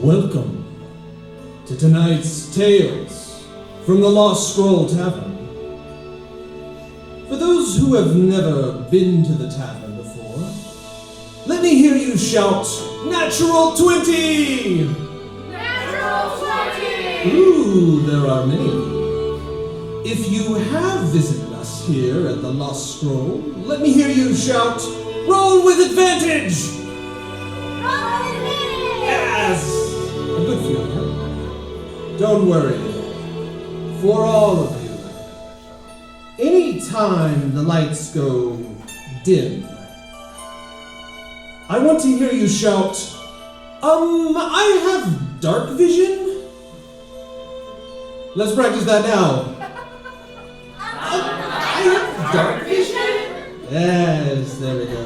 Welcome to tonight's Tales from the Lost Scroll Tavern. For those who have never been to the tavern before, let me hear you shout, Natural 20! Natural 20! Ooh, there are many of you. If you have visited us here at the Lost Scroll, let me hear you shout, Roll with advantage! Roll with advantage! Yes! A good feeling, huh? Don't worry. For all of you, any time the lights go dim, I want to hear you shout, I have dark vision? Let's practice that now. I have dark vision? Yes, there we go.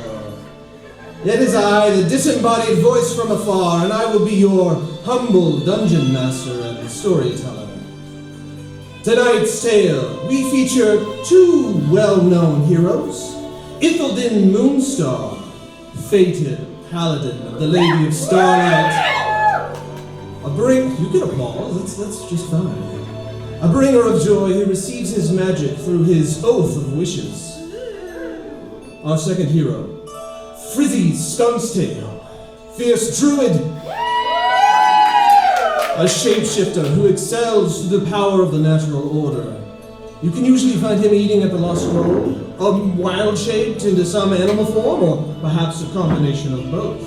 It is I, the disembodied voice from afar, and I will be your humble dungeon master and storyteller. Tonight's tale, we feature two well-known heroes, Ithildin Moonstar, fated paladin of the Lady of Starlight. You can applause, that's just fine. A bringer of joy who receives his magic through his oath of wishes. Our second hero, Frizzie Skunkstail, fierce druid, a shapeshifter who excels through the power of the natural order. You can usually find him eating at the Lost Scroll, wild shaped into some animal form, or perhaps a combination of both.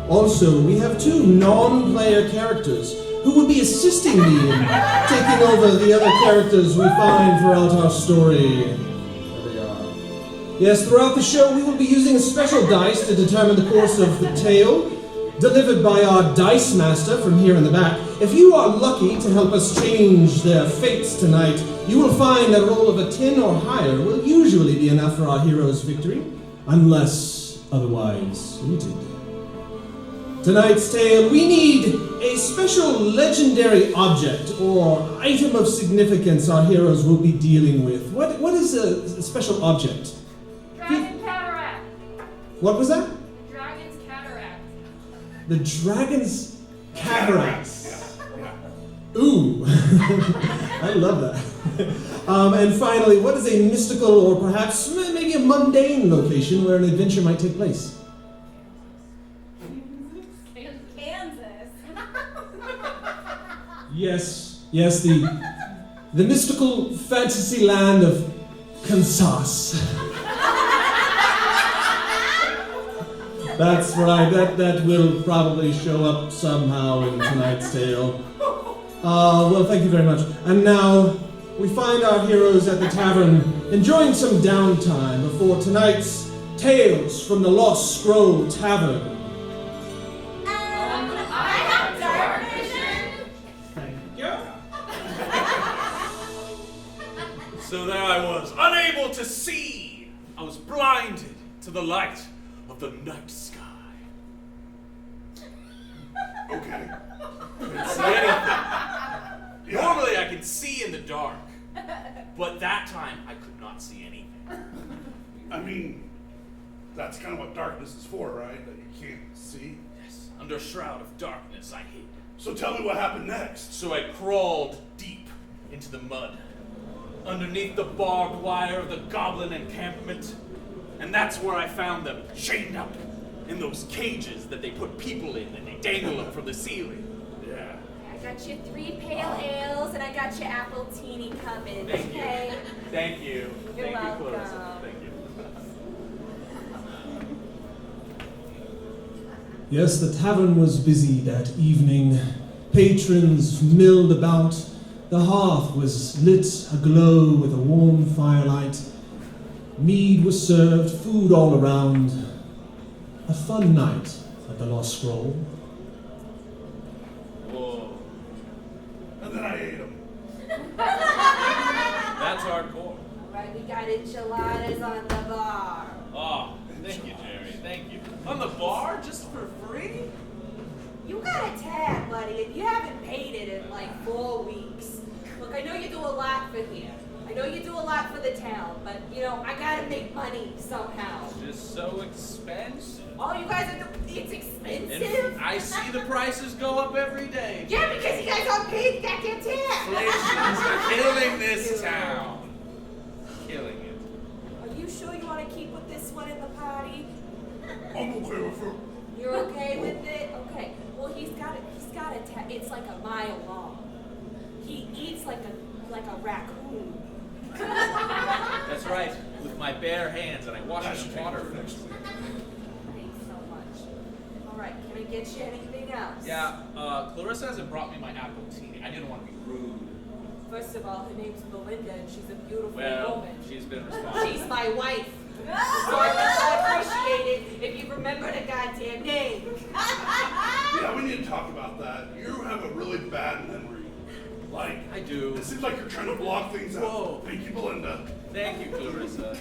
Also, we have two non-player characters who will be assisting me in taking over the other characters we find throughout our story. Yes, throughout the show, we will be using a special dice to determine the course of the tale, delivered by our dice master from here in the back. If you are lucky to help us change their fates tonight, you will find that a roll of a 10 or higher will usually be enough for our hero's victory, unless otherwise suited. Tonight's tale, we need a special legendary object or item of significance our heroes will be dealing with. What is a special object? Dragon cataract. What was that? The dragon's cataract. The dragon's cataracts. Ooh, I love that. And finally, what is a mystical or perhaps maybe a mundane location where an adventure might take place? Kansas. Yes, the mystical fantasy land of Kahn'sas. That's right, that will probably show up somehow in tonight's tale. Well, thank you very much. And now, we find our heroes at the tavern enjoying some downtime before tonight's Tales from the Lost Scroll Tavern. I have dark vision. Thank you. So there I was, unable to see. I was blinded to the light of the night sky. Okay. Couldn't see anything. Normally I can see in the dark, but that time I could not see anything. I mean, that's kind of what darkness is for, right? That you can't see. Yes, under a shroud of darkness I hid. So tell me what happened next. So I crawled deep into the mud, underneath the barbed wire of the goblin encampment. And that's where I found them, chained up in those cages that they put people in and they dangle them from the ceiling. Yeah. I got you 3 pale ales and I got you apple teeny coming. Thank you. Okay. Thank you. You're Thank welcome. you, Clarissa. Thank you. Yes, the tavern was busy that evening. Patrons milled about. The hearth was lit aglow with a warm firelight. Mead was served, food all around. A fun night at the Lost Scroll. Whoa. And then I ate them. That's hardcore. Right, we got enchiladas on the bar. Oh, thank you, Jerry. Thank you. On the bar, just for free? You got a tab, buddy, and you haven't paid it in like 4 weeks. Look, I know you do a lot for here. I know you do a lot for the town, but, you know, I gotta make money somehow. It's just so expensive. Oh, you guys are it's expensive? And I see the prices go up every day. Yeah, because you guys aren't paying the goddamn tax. Inflation's killing this town. Killing it. Are you sure you want to keep with this one in the party? I'm okay with it. You're okay with it? Okay. Well, he's got it's like a mile long. He eats like a raccoon. That's right. With my bare hands, and I wash it in water. Thanks so much. All right, can I get you anything else? Yeah, Clarissa hasn't brought me my apple tea. I didn't want to be rude. First of all, her name's Belinda, and she's a beautiful Well, woman. she's been responsible. She's my wife. So I appreciate it if you remember the goddamn name. Yeah, we need to talk about that. You have a really bad memory. Like, I do. It seems like you're trying to block things out. Whoa. Thank you, Belinda. Thank you, Clarissa.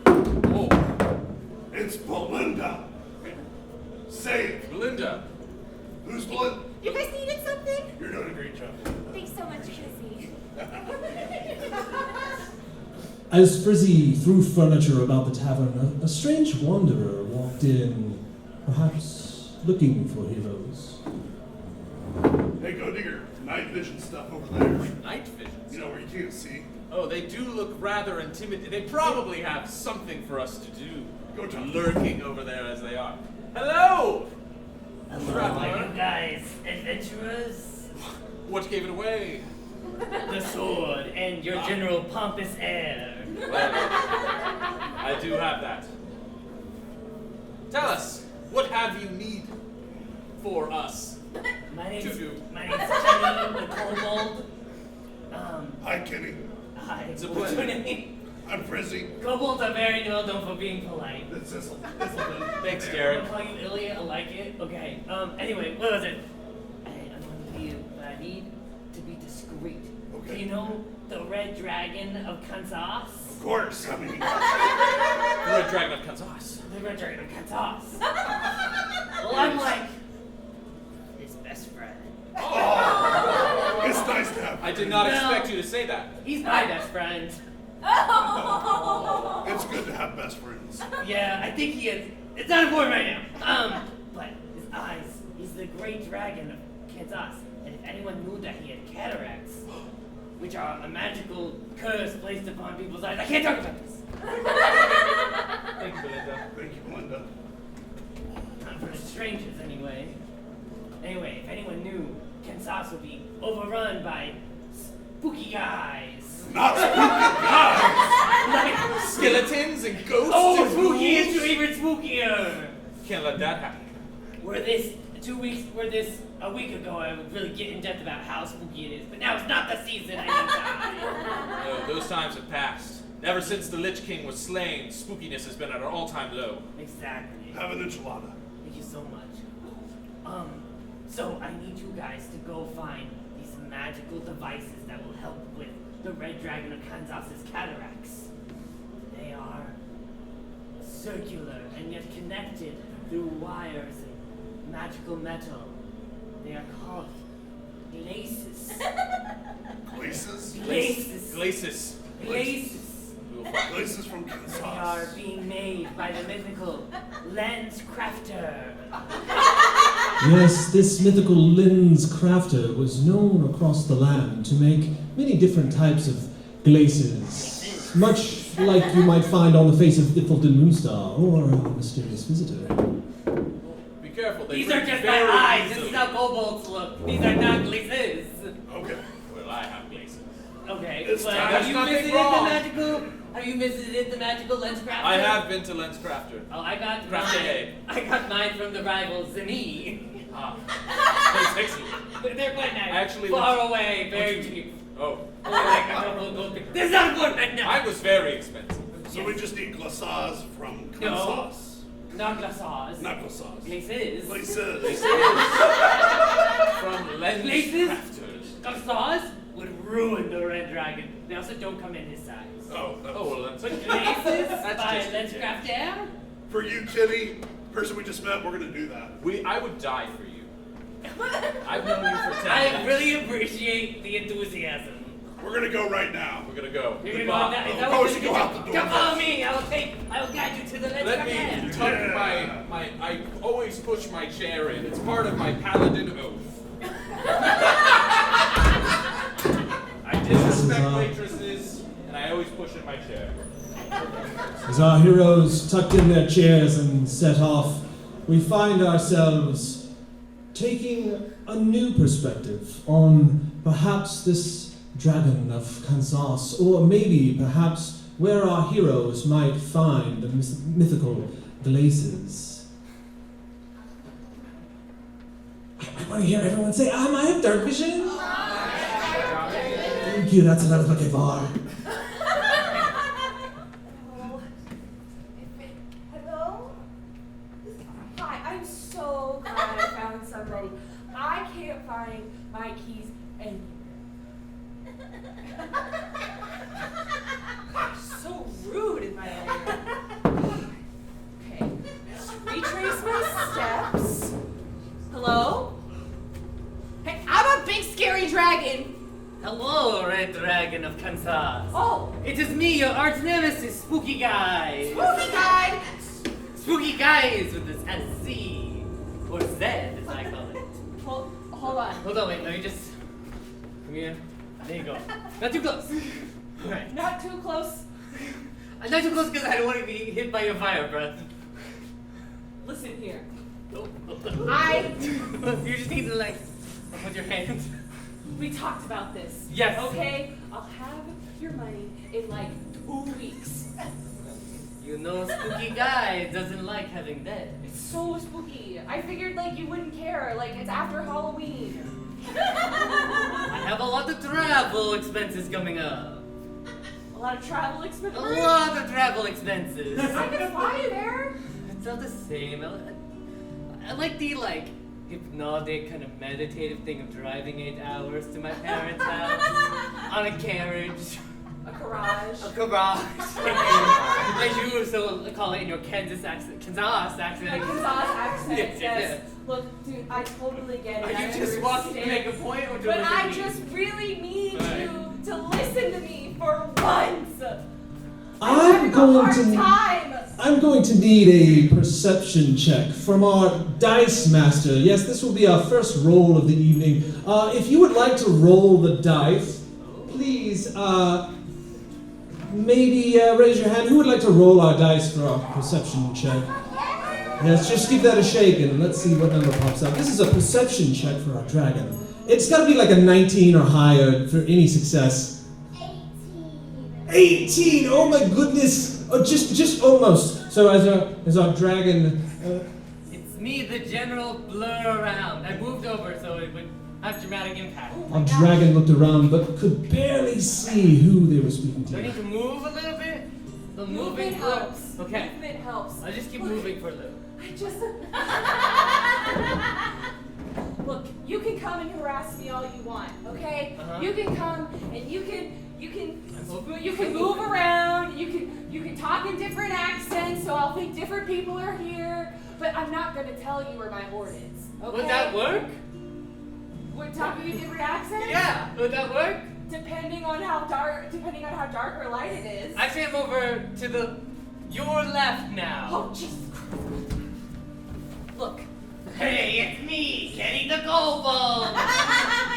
Oh, It's Belinda. Say it. Belinda. Who's Belinda? You guys needed something? You're doing a great job. Thanks so much, Frizzie. As Frizzie threw furniture about the tavern, a strange wanderer walked in, perhaps looking for heroes. Hey, go do your night vision stuff over there. Night visions. You know where you can't see. Oh, they do look rather intimidating. They probably have something for us to do. Go talk. Lurking over there as they are. Hello! Hello, Traveler. you guys, adventurers. What gave it away? The sword and your general pompous air. Well, I do have that. Tell us, what have you need for us? My name's To do. Kenny, the kobold. Hi, Kenny. Hi. It's a What's your pleasure. name? I'm Frizzy. Kobolds are very well known for being polite. It's Ithildin. Thanks, I'm Garrett. gonna call you Ilya. I like it. Okay. Anyway, what was it? I'm gonna tell you, but I need to be discreet. Okay. Do you know the Red Dragon of Kahn'sas? Of course. I mean, The Red Dragon of Kahn'sas. The Red Dragon of Kahn'sas. Well, I'm like his best friend. it's nice to have. I did not No. expect you to say that. He's my best friend. It's good to have best friends. Yeah, I think he is. It's not important right now. But his eyes, he's the great dragon of Kahn'sas. And if anyone knew that he had cataracts, which are a magical curse placed upon people's eyes, I can't talk about this. Thank you, Belinda. Thank you, Belinda. Not for strangers, anyway. Anyway, if anyone knew, Kahn'sas would be overrun by spooky guys. Not Like, Skeletons and ghosts oh, and spooky is ghouls. even spookier. Can't let that happen. A week ago, I would really get in depth about how spooky it is, but now it's not the season. I need time. No, those times have passed. Ever since the Lich King was slain, spookiness has been at an all-time low. Exactly. have an enchilada. Thank you so much. So I need you guys to go find these magical devices that will help with the Red Dragon of Kahn'sas' cataracts. They are circular and yet connected through wires and magical metal. They are called Glaysis. Glaysis? Glaysis. Glaysis. Glaysis. We will find Glaysis from They are Kansas. being made by the mythical Lens Crafter. Yes, this mythical lens crafter was known across the land to make many different types of glaces, much like you might find on the face of Ithildin Moonstar or a mysterious visitor. Be careful. They These are break just my very eyes. This easily. is how kobolds look. These are not glaces. Okay. Well, I have Glaysis. Okay, It's but time. have There's you nothing visited wrong. the magical? Have you visited the magical Lens Crafter? I have been to Lens Crafter. Oh, I got Crafter mine. A. I got mine from the rival Zemi. Ah. That's excellent. They're quite nice. I actually far went- away, very cheap. Oh. Like a couple of gold. This is not important right now. Mine was very expensive. So we just need glaçons from No. Kansas. Not glaçons. Not glaçons. Glaces. Glaysis. From Lens Glaysis? Crafters. Glaçons would ruin the Red Dragon. They also don't come in his size. Oh, that Oh, was- well, that's Glaysis That's by just- Lens Crafter. For you, Kitty, person we just met, we're gonna do that. I would die for you. I've known you for 10 I minutes. really appreciate the enthusiasm. We're gonna go right now. We're gonna go. You're Goodbye. gonna go now. Is that Of course what you go out the door Come follow first. me. I will guide you to the Red Let me Dragon. tuck I always push my chair in. It's part of my paladin oath. I disrespect waitresses, and I always push in my chair. As our heroes tucked in their chairs and set off, we find ourselves taking a new perspective on perhaps this Dragon of Kahn'sas, or maybe perhaps where our heroes might find the mythical Glaysis. I want to hear everyone say, I have dark vision. Thank you, that's what I was looking for. Hello? Hi, I'm so glad I found somebody. I can't find my keys and so rude in my area. Okay. Retrace my steps. Hello? Hey, I'm a big scary dragon. Hello, Red Dragon of Kahn'sas. Oh, It is me, your arch nemesis, Spooky Guy. spooky guy. Spooky Guys with this S-C, or Z as I call it. Hold on. Hold on, wait, let me just, come here. There you go. Not too close. Alright. Not too close. Not too close because I don't want to be hit by your fire breath. Listen here. Oh. You just need to like, put your hand. We talked about this. Yes. Okay? I'll have your money in like 2 weeks. You know, Spooky Guy doesn't like having dead. It's so spooky. I figured like you wouldn't care. Like it's after Halloween. I have a lot of travel expenses coming up. A lot of travel expenses. A lot of travel expenses. I can fly you there. It's not the same. I like the hypnotic kind of meditative thing of driving 8 hours to my parents' house on a carriage. A garage. A garage. As you so call it in your Kansas accent. Kansas accent. A Kansas accent. Yes, yes. Look, dude, I totally get it. Are you I just walking to understand. make a point or to But look I at me? just really need Right. you to listen to me for once. I'm having a going hard to time. I'm going to need a perception check from our dice master. Yes, this will be our first roll of the evening. If you would like to roll the dice, please maybe raise your hand. Who would like to roll our dice for our perception check? Yes, just give that a shake and let's see what number pops up. This is a perception check for our dragon. It's got to be like a 19 or higher for any success. 18! Oh my goodness! Oh, just almost. So as our dragon, It's me, the general blur around. I moved over so it would have dramatic impact. our dragon looked around but could barely see who they were speaking Do I to. need to move a little bit? The moving Movement helps. Okay. Movement helps. I'll just keep Look, moving for a little. I just. Look, you can come and harass me all you want, okay? Uh-huh. You can come and you can I'm move around. You can talk in different accents, so I'll think different people are here. But I'm not gonna tell you where my hoard is. Okay? Would that work? We're talking in different accents. Yeah. Would that work? Depending on how dark or light it is. Actually, I'm over to your left now. Oh Jesus Christ! Look. Hey, it's me, Kenny the Kobold.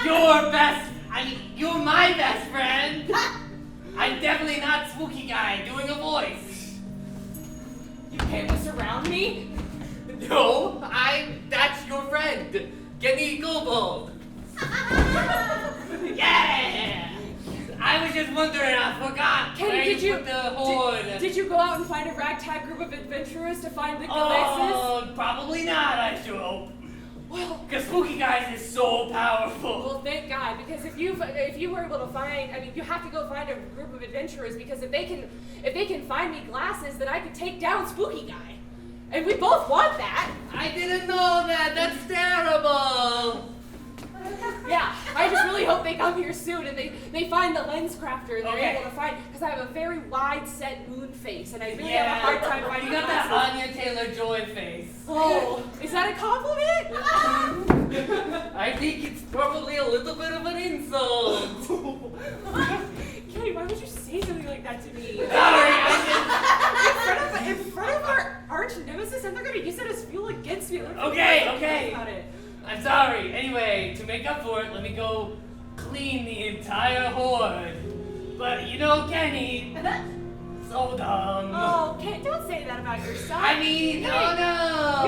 You're my best friend. I'm definitely not Spooky Guy doing a voice. You can't just surround me. No, that's your friend, Kenny Kobold. Yeah! I was just wondering, I forgot Kenny, where did you you put the hoard. Did you go out and find a ragtag group of adventurers to find the Glaysis? Oh, probably not, I sure hope. Well, Because Spooky Guys is so powerful. well, thank God, because if you were able to find, I mean, you have to go find a group of adventurers because if they can find me glasses, then I could take down Spooky Guy, and we both want that. I didn't know that. That's terrible. Yeah, I just really hope they come here soon and they find the lens crafter and they're Okay. able to find, because I have a very wide set moon face and I really Yeah, have a hard time finding you got that glasses. Anya Taylor-Joy face. Oh, is that a compliment? I think it's probably a little bit of an insult. Kenny, why would you say something like that to me? Sorry, in front of our arch nemesis, and they're gonna use that as fuel against me. Okay. About it. I'm sorry. Anyway, to make up for it, let me go clean the entire horde. But you know, Kenny, so dumb. Oh, Ken, don't say that about yourself. I mean, Kenny, oh no.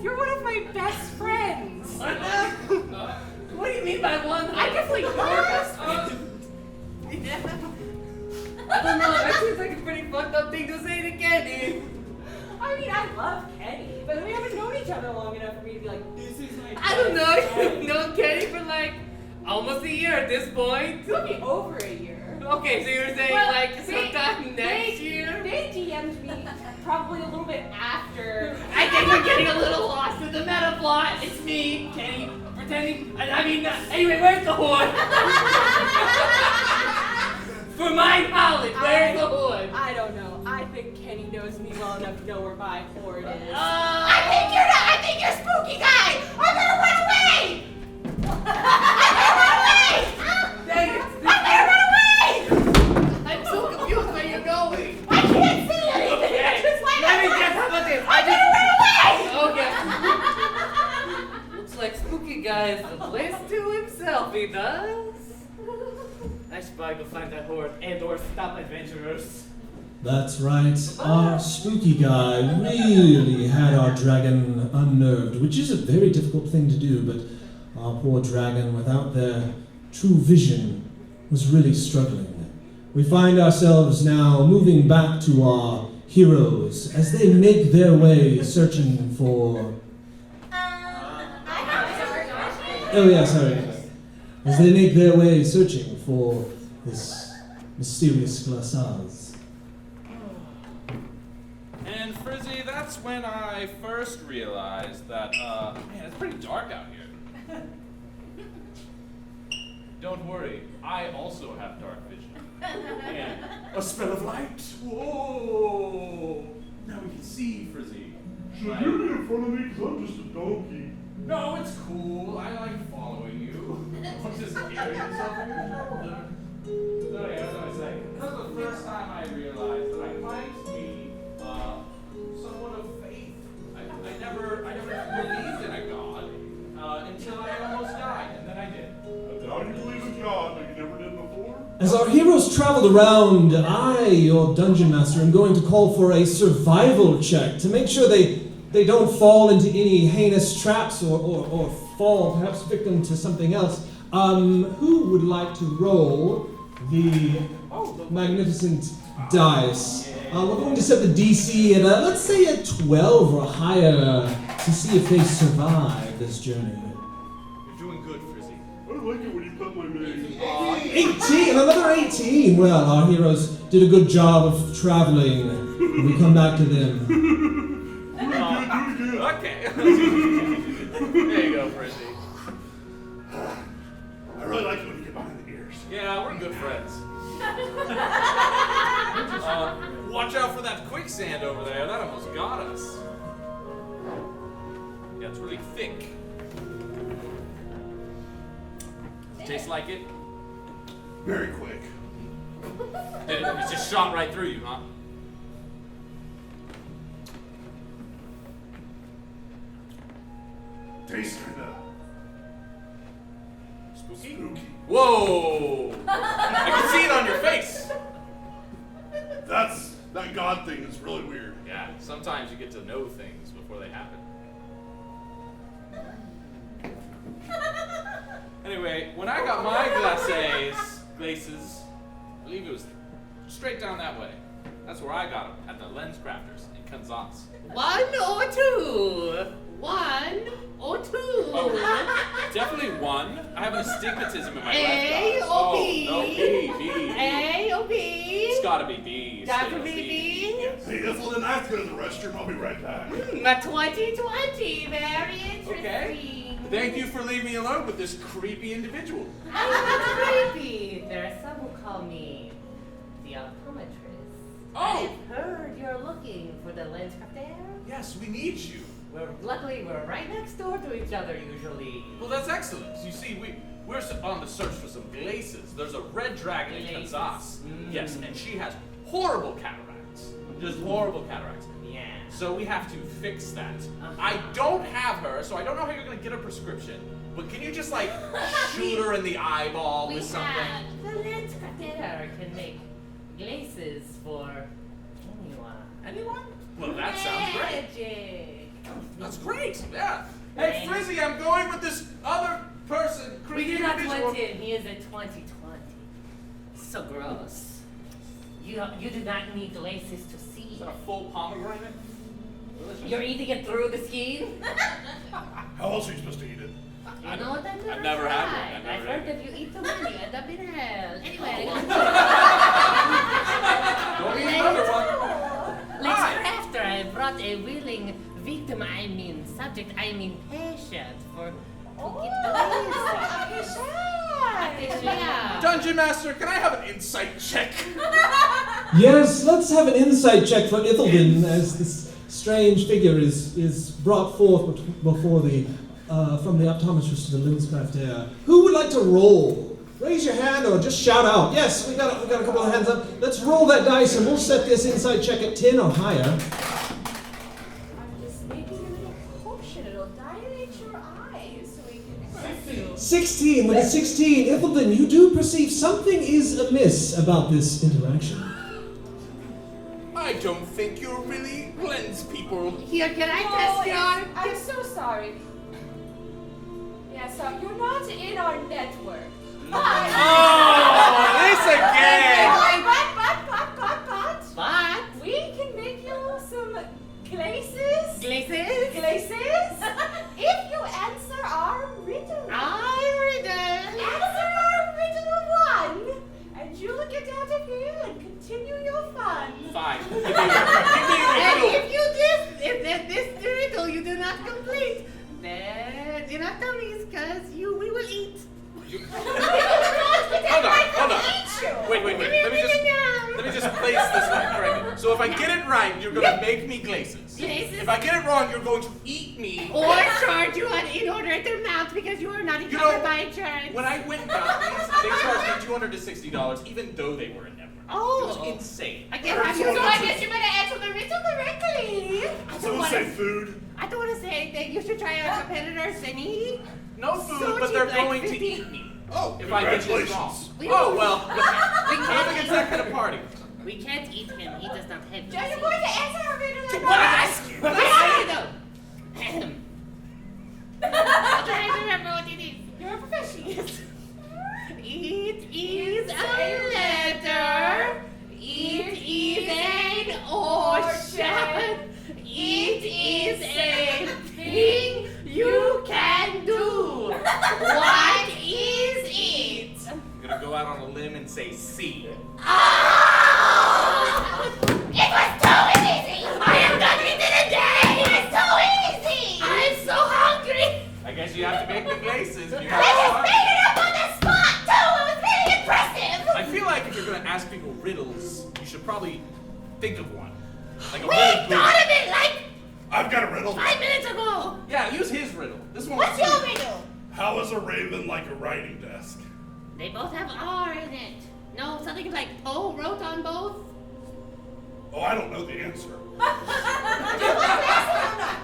You're one of my best friends. What do you mean by one? I definitely your best friend. I don't know. That seems like a pretty fucked up thing to say to Kenny. I mean, I love Kenny, but we haven't known each other long enough for me to be like, this is my I don't know. best friend. You've known Kenny for like almost a year at this point. It's gonna be over a year. Okay, so you were saying Well, like sometime next year? They DM'd me probably a little bit after. I think we're getting a little lost in the meta plot. It's me, Kenny, pretending. Anyway, where's the horde? For my knowledge, where's the horde? I don't know. I think Kenny knows me well enough to know where my horde is. I think you're spooky guy! I'm gonna run away! Dang it! I'm so confused where you're going. I can't see anything! Okay, Just like let me guess. How about this? I'm gonna run away! Okay. Looks like Spooky Guy is the place to himself, he does. I should probably go find that horde and/or stop adventurers. That's right. Our spooky guy really had our dragon unnerved, which is a very difficult thing to do, but our poor dragon, without their true vision, was really struggling. We find ourselves now moving back to our heroes as they make their way searching for... Oh yeah, sorry. As they make their way searching for this mysterious Glaysis. And Frizzie, that's when I first realized that, man, it's pretty dark out here. Don't worry, I also have dark vision. And a spell of light. Whoa! Now we can see, Frizzie. Should you be in front of me? Because I'm just a donkey. No, it's cool. I like following you. I'm just carrying yourself on your shoulder. So yeah, as I was saying, this was the first time I realized that I might be somewhat of faith. I never believed in a god until I almost died, and then I did. Now you believe in God, but you never did before? As our heroes traveled around, I, your dungeon master, am going to call for a survival check to make sure they don't fall into any heinous traps or fall perhaps victim to something else. Who would like to roll the magnificent dice? We're going to set the DC at, let's say, a 12 or higher to see if they survive this journey. You're doing good, Frizzie. I like it when you put my name. 18! Another 18! Well, our heroes did a good job of traveling. We come back to them. Okay. There you go, Frizzie. I really like it when you get behind the ears. Yeah, we're good friends. Watch out for that quicksand over there. That almost got us. Yeah, it's really thick. Does it taste like it? Very quick. It just shot right through you, huh? Tastes kinda Spooky? spooky. Whoa! I can see it on your face. That God thing is really weird. Yeah, sometimes you get to know things before they happen. Anyway, when I got my Glaysis, I believe it was straight down that way. That's where I got them, at the Lens Crafters in Kahn'sas. 1 or 2? 1 or 2? Oh, definitely 1. I have an astigmatism in my A left eye. or B? Oh, no, B. A or B? It's gotta be B. Got to still be B? Hey, Ithildin, I have to go to the restroom. I'll be right back. A 2020, very interesting. Okay. Thank you for leaving me alone with this creepy individual. I'm not creepy. There are some who call me the optometrist. Oh. I've heard you're looking for the lens crafter. Yes, we need you. Luckily, we're right next door to each other usually. Well, that's excellent. You see, we're on the search for some Glaysis. There's a Red Dragon of Kahn'sas. Yes, and she has horrible cataracts. Just horrible cataracts. Yeah. So we have to fix that. I don't have her, so I don't know how you're gonna get a prescription. But can you just like shoot her in the eyeball with something? The Red Dragon can make Glaysis for anyone. Anyone? Well, that sounds great. Magic. That's great. Yeah. Hey, Frizzie, I'm going with this other person. We do not individual. want him. He is a 2020. So gross. You do not need Glaysis to see. Is that a full pomegranate? Delicious. You're eating it through the skin? How else are you supposed to eat it? You know what? I've never had one. I've I've never heard had that you eat too many, you end up in hell. Anyway, Don't eat another one. let's Hi. craft her. I brought a willing victim, subject, patient for Glaysis. Dungeon Master, can I have an insight check? Yes, let's have an insight check for Ithildin as this strange figure is brought forth before the from the optometrist to the limscraft air. Who would like to roll? Raise your hand or just shout out. Yes, we got a couple of hands up. Let's roll that dice and we'll set this insight check at 10 or higher. I'm just making a little potion. It'll dilate your eyes so we can 16. With a 16, Ithildin, you do perceive something is amiss about this interaction. I don't think you're really lens people. Here, can I Oh, test your... I'm so sorry. Yeah, so you're not in our network. But... This again! But we can make you some Glaysis. Glaysis? Glaysis. If you answer our riddle. Answer our riddle 1, and you'll get out of here and continue your fun. Fine. Give me a And riddle. if this riddle you do not complete, then do not tell me, because we will eat. Hold on. Wait. Let me just place this right correctly. So if I get it right, you're gonna make me Glaysis. Glaysis. If I get it wrong, you're going to eat me. Or charge you an inordinate amount because you are not You covered know, by insurance. when I went and got these, they charged me $260, even though they were in network. Oh. It was insane. I can't have you. So I guess you better answer the riddle correctly. Someone say food. I don't want to say anything. You should try our competitors, Sini. No food, So but they're cheap, like going to 50. eat me. Oh, If I get this wrong. congratulations. Oh, well. We I don't can't think it's eat that kind of party. We can't eat him. He does not have Are you disease. going to answer our riddle or What? not? I'll try to remember what it is. You're a professional. It is a letter. It is an ocean. It is a thing you can do. What is it? I'm gonna go out on a limb and say C. It was too easy! I am done eating a day! It was too easy! I'm so hungry. I guess you have to make the Glaysis. You I have just to made it up on the spot, too! It was really impressive! I feel like if you're gonna ask people riddles, you should probably think of one. Like a We really good. thought of it like I've got a riddle. 5 minutes ago! Yeah, use his riddle. This one. What's was your sweet. riddle? How is a raven like a writing desk? They both have R in it. No, something like O wrote on both. Oh, I don't know the answer.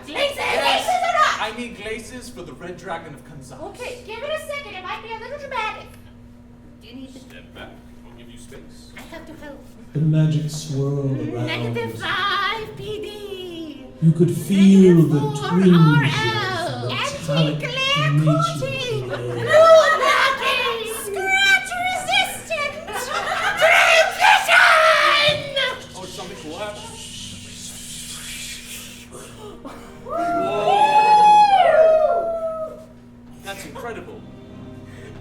Glaysis Yes. or not? I need Glaysis for the Red Dragon of Kahn'sas. Okay, give it a second. It might be a little dramatic. Do you need to... Step back. I'll give you space. I have to help. The magic swirl around. -5 PD. You could feel the -4 twinge RL. of metallic Anti-glare nature coating. in the air. Blue knocking. Scratch resistant! Transition! Oh, it's something cool happened? That's incredible.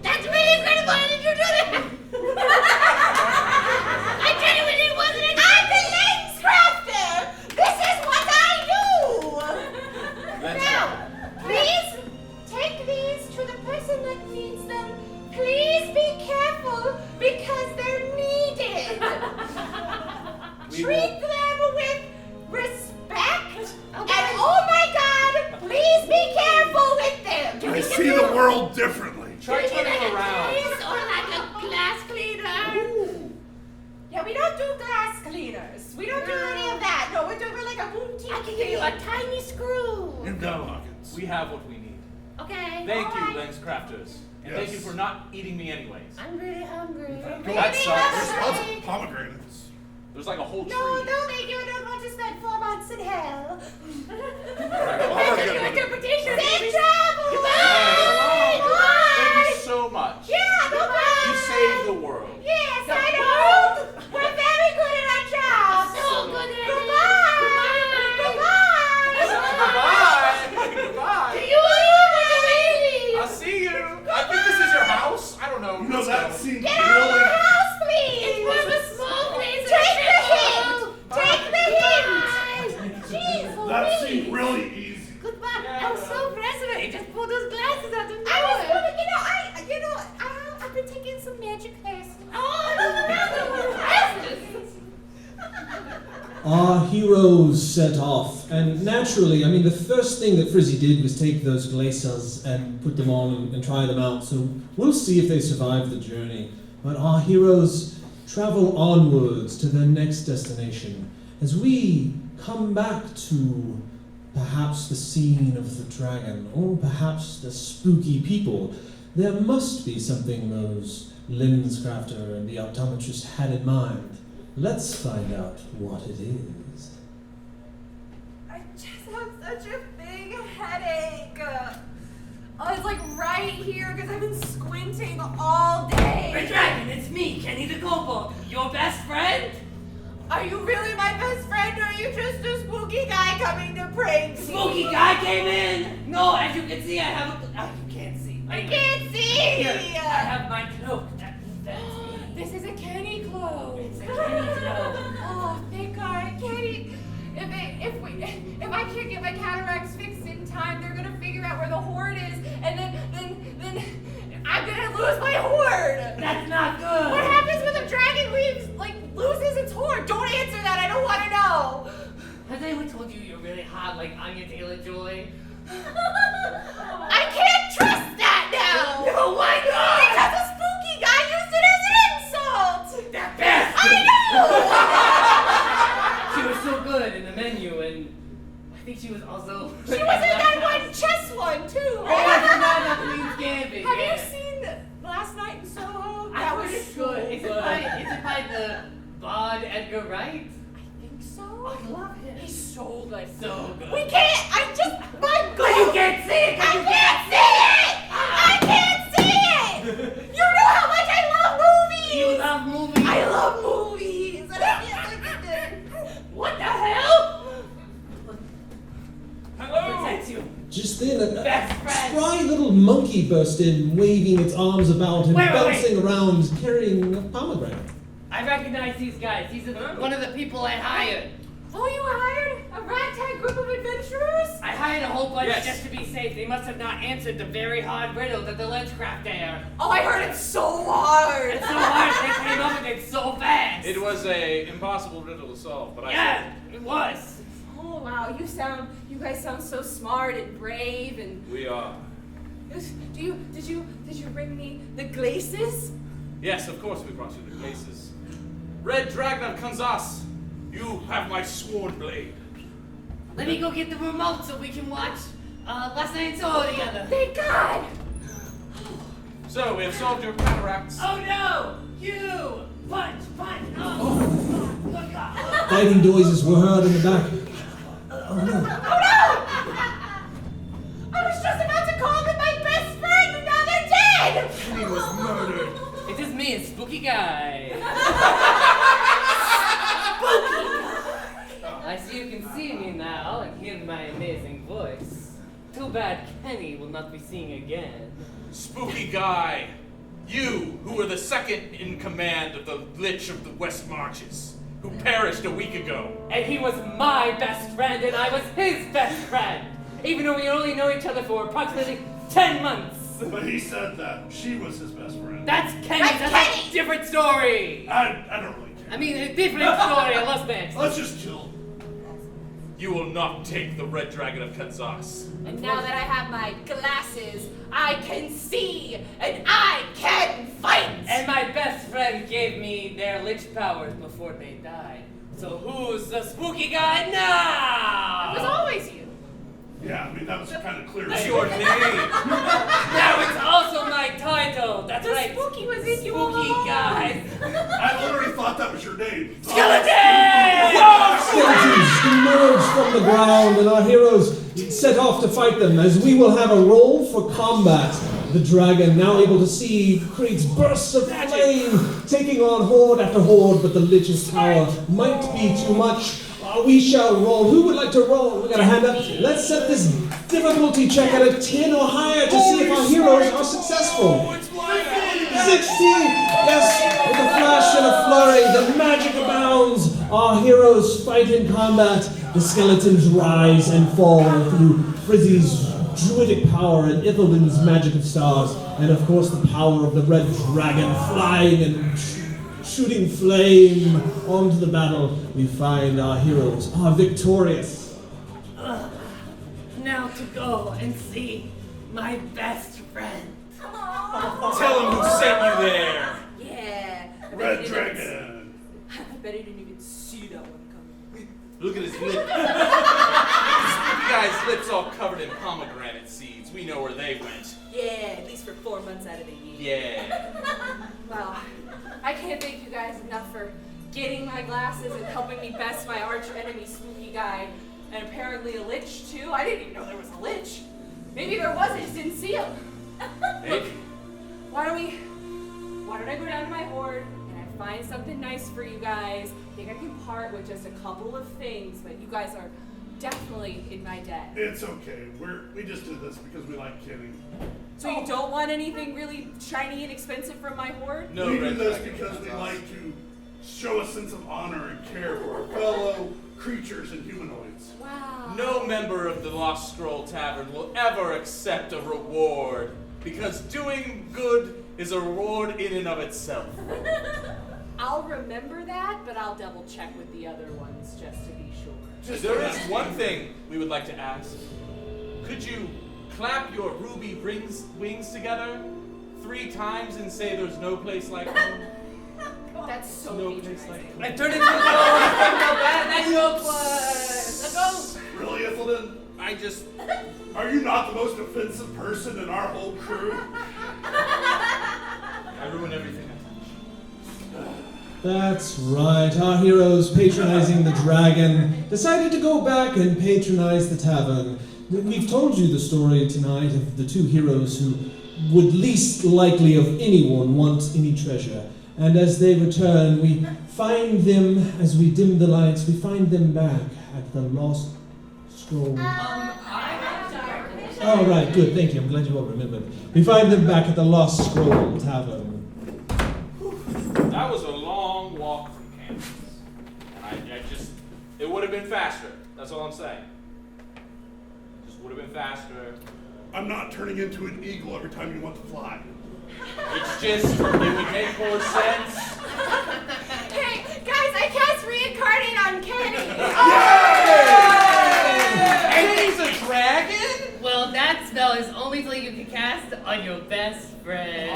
That's really incredible! How did you do that? I genuinely wasn't. I'm the lens crafter! This is what I do! Let's Now, go. please take these to the person that needs them. Please be careful because they're needed. We Treat will- them with respect. And oh my God, Please be careful with them. I see the world differently. Try turning around. Or like a glass cleaner. Yeah, we don't do glass cleaners. We don't do any of that. No, we're doing like a boutique. I can give you a tiny screw. You've got pockets. We have what we need. Okay. Thank all you, right. Lens Crafters. And Yes. thank you for not eating me anyways. I'm really hungry. That sucks. There's lots of pomegranates. There's like a whole tree. No, thank you. I don't want to spend 4 months in hell. Thank you. Interpretation. Safe travel. Bye. Bye. Thank you so much. Yeah, no problem. You saved the world. Yes, I know. We're very good at our job. So good at Goodbye. Goodbye. You really? I'll see you. I think this is your house. I don't know. You know, that seems Get out of really... our house, please. It's one of the small places. Take the hint. Take the hint. Jeez, That seemed really easy. Goodbye. Yeah. I was so impressed. He just pulled those glasses out of nowhere. I was gonna, I've been taking some magic classes. Our heroes set off, and naturally, I mean, the first thing that Frizzie did was take those Glaysis and put them on and try them out, so we'll see if they survive the journey. But our heroes travel onwards to their next destination as we come back to perhaps the scene of the dragon, or perhaps the spooky people. There must be something those lens crafter and the optometrist had in mind. Let's find out what it is. I just have such a big headache. Oh, it's like right here because I've been squinting all day. Red Dragon, it's me, Kenny the Kobold, your best friend. Are you really my best friend, or are you just a spooky guy coming to prank me? Spooky guy came in. No, as you can see, I have a. Oh, you can't see. I can't see. Here, I have my cloak. That's me. This is a Kenny cloak. It's a Kenny cloak. Oh, thank God, Kenny. If I can't get my cataracts fixed in time, they're gonna figure out where the hoard is, and then I'm gonna lose my hoard. That's not good. What happens when the dragon loses its hoard? Don't answer that. I don't want to know. Has anyone told you you're really hot like Anya Taylor-Joy? I can't trust that now. No, why not? Because the spooky guy used it as an insult. That bastard! I know. She was so good in the menu, and I think she was also. She was in that one chess one too, Oh, right? I forgot about the Queen's Gambit. Have yeah. you seen Last Night in Soho? I That heard was it's so good. Is it by the Bod Edgar Wright? I think so. I love him. He's so good. So good. We can't. My But you can't see it. I can't see it. I can't see it. You know how much I love movies. You love movies. I love movies. And I can't look at them. What the hell? Hello. Protect you. Just then, a Best friend. spry little monkey burst in, waving its arms about and Wait. bouncing around, carrying a pomegranate. I recognize these guys. These are one of the people I hired. Oh, you hired a ragtag group of adventurers? I hired a whole bunch Yes. just to be safe. They must have not answered the very hard riddle that the Lenscraft air. Oh, I heard it's so hard. It's so hard. They came up with it so fast. It was a impossible riddle to solve, but Yeah, it was. Oh wow, you guys sound so smart and brave and. we are. Did you bring me the Glaysis? Yes, of course we brought you the Glaysis. Red Dragon of Kahn'sas, you have my sworn blade. Let me go get the remote so we can watch Last Night in Soho together. Thank God! So we have solved your cataracts. Oh no! You! Punch! Oh! Look out! Fighting noises were heard in the back. Oh no. Oh no! I was just about to call them my best friend and now they're dead! He was murdered. It's just me, a spooky guy. I see you can see me now and hear my amazing voice. Too bad Kenny will not be seeing again. Spooky guy, you who were the second in command of the Lich of the West Marches, who perished a week ago. And he was my best friend and I was his best friend. Even though we only know each other for approximately 10 months. But he said that she was his best friend. That's Kenny. That's That's Kenny! a different story. I don't really care. I mean, a different story. I lost Max. Let's just chill. You will not take the Red Dragon of Kahn'sas. And now that I have my glasses, I can see and I can fight! And my best friend gave me their lich powers before they died. So who's the spooky guy now? It was always you. Yeah, I mean, that was kind of clear. It's your name. Now it's also my title. That's The right. spooky was in you all Spooky along. guy. I literally thought that was your name. Skeleton! Skeletons emerge from the ground, and our heroes set off to fight them, as we will have a roll for combat. The dragon, now able to see, creates bursts of flame, taking on horde after horde, but the Lich's power might be too much. We shall roll. Who would like to roll? We got a hand up. Let's set this difficulty check at a 10 or higher to see if our heroes are successful. 16! Yes, with a flash and a flurry, the magic abounds. Our heroes fight in combat. The skeletons rise and fall through Frizzie's druidic power and Ithildin's magic of stars, and of course the power of the Red Dragon flying and shooting flame onto the battle. We find our heroes are victorious. Now to go and see my best friend. Tell him who sent you there. Yeah. I bet Red he didn't Dragon. I bet he didn't even see that one coming. Look at his lip. This guy's lips all covered in pomegranate seeds. We know where they went. Yeah, at least for 4 months out of the year. Yeah. Well, I can't thank you guys enough for getting my glasses and helping me best my arch enemy, Spooky Guy, and apparently a lich too. I didn't even know there was a lich. Maybe there was, I just didn't see him. Hey. Why don't I go down to my horde and I find something nice for you guys? I think I can part with just a couple of things, but you guys are definitely in my debt. It's okay. We just did this because we like kidding. So you don't want anything really shiny and expensive from my horde? No, we do Red this Dragon because we Kahn'sas. like to show a sense of honor and care for our fellow creatures and humanoids. Wow. No member of the Lost Scroll Tavern will ever accept a reward, because doing good is a reward in and of itself. I'll remember that, but I'll double check with the other ones just to be sure. There is one thing we would like to ask. Could you clap your ruby wings together 3 times and say there's no place like home? That's so No patronizing. place like home. I turned into a ghost. I'm no bad. That joke was a ghost. Really, Ithildin? Are you not the most offensive person in our whole crew? I ruin everything I touch. That's right. Our heroes, patronizing the dragon, decided to go back and patronize the tavern. We've told you the story tonight of the 2 heroes who would least likely of anyone want any treasure. And as they return, we find them, as we dim the lights, we find them back at the Lost Scroll. Oh, right, good, thank you. I'm glad you all remembered. We find them back at the Lost Scroll Tavern. That was a long walk from Kansas. And it would have been faster. That's all I'm saying. Just would have been faster. I'm not turning into an eagle every time you want to fly. It's just, it would make more sense. Hey, guys, I cast reincarnate on Kenny. And he's a dragon? Well, that spell is only something you can cast on your best friend.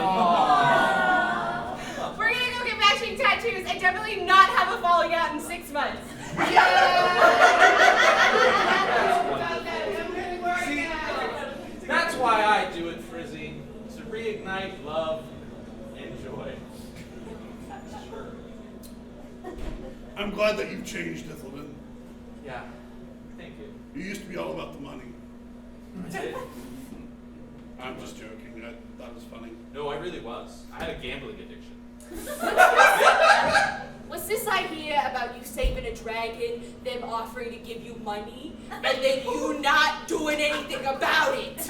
We're gonna go get matching tattoos and definitely not have a falling out in 6 months. See, that's why I do it, Frizzie. To reignite love and joy. I'm glad that you've changed, Ithildin. Yeah, thank you. You used to be all about the money. I did. I'm just joking. I thought it was funny. No, I really was. I had a gambling addiction. Was this idea about you saving a dragon, them offering to give you money, and then you not doing anything about it?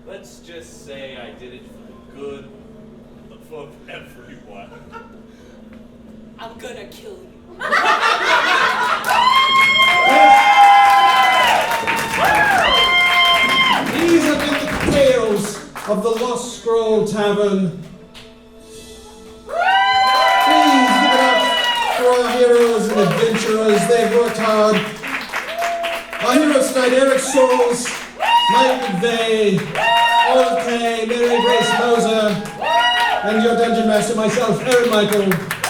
Let's just say I did it for the good of everyone. I'm gonna kill you. These have been the tales of the Lost Scroll Tavern. Please give it up for our heroes and adventurers. They've worked hard tonight, Eric Sorrels, Mike McVey, Old K, Mary Grace Moser, and your dungeon master, myself, Aaron Michael.